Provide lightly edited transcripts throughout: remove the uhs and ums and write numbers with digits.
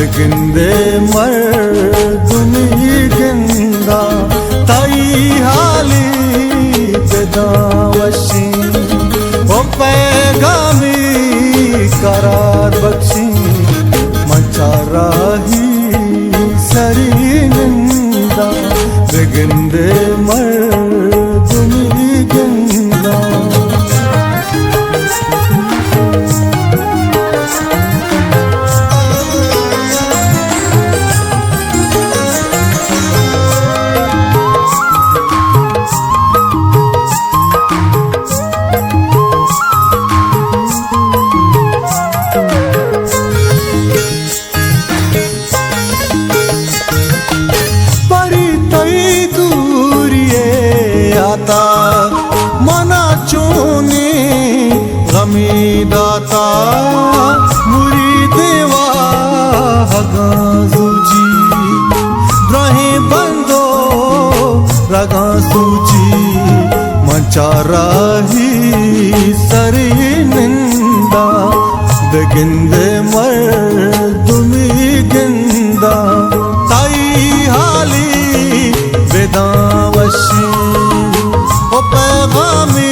गिंदे मर्दुनी गिंदा ताई हाली बेदावशी ओ पैगामी करार बख्शी मंचा राही सरी निंदा गिंदे मर्दुनी गिंदा मना चोने गमी दाता मुरी देवा हगाजुजी द्रहे बंदो रगा सूची मंचाराही सरी निंदा बेगिंदे मर्दुमी गिंदा ताई हाली बेदावशी पैगामी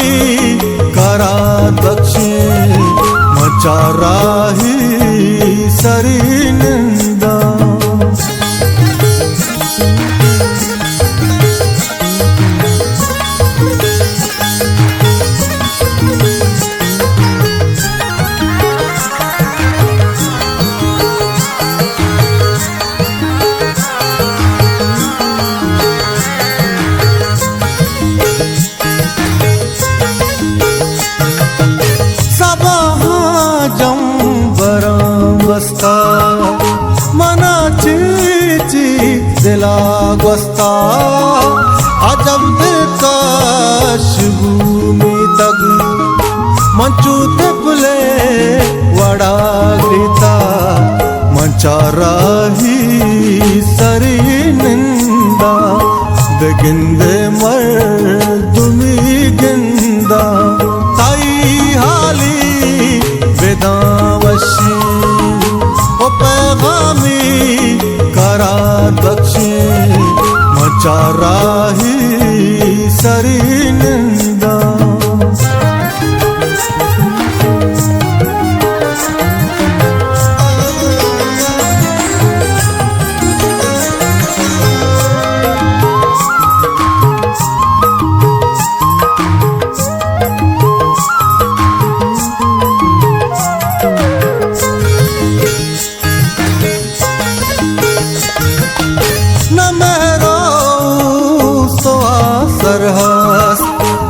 करा दक्षी मचा राही सरी निंदा मना चीची दिला गोस्ता अजब दिलकश भूमि तक मंचू तिपले वड़ा गीता मंचा राही सरी निंदा बेगिंदे मर्दुमी गिंदा ताई हाली बेदावशी पैगामी करा दक्षी मचा राही सरी निंदा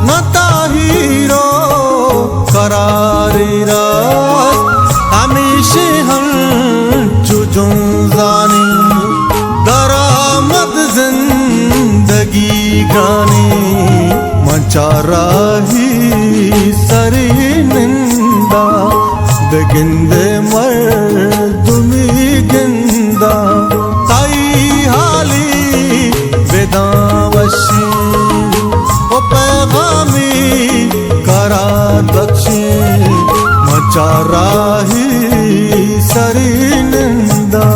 न ताहीरो करारी रात हमेशे हम चुजुं जानी दरामद जिंदगी गानी मंचा राही सरी निंदा बेगिंदे मर्दुमी गिंदा ताई हाली बेदावशी पैगामी करा दक्षी मचा राही सरी निंदा।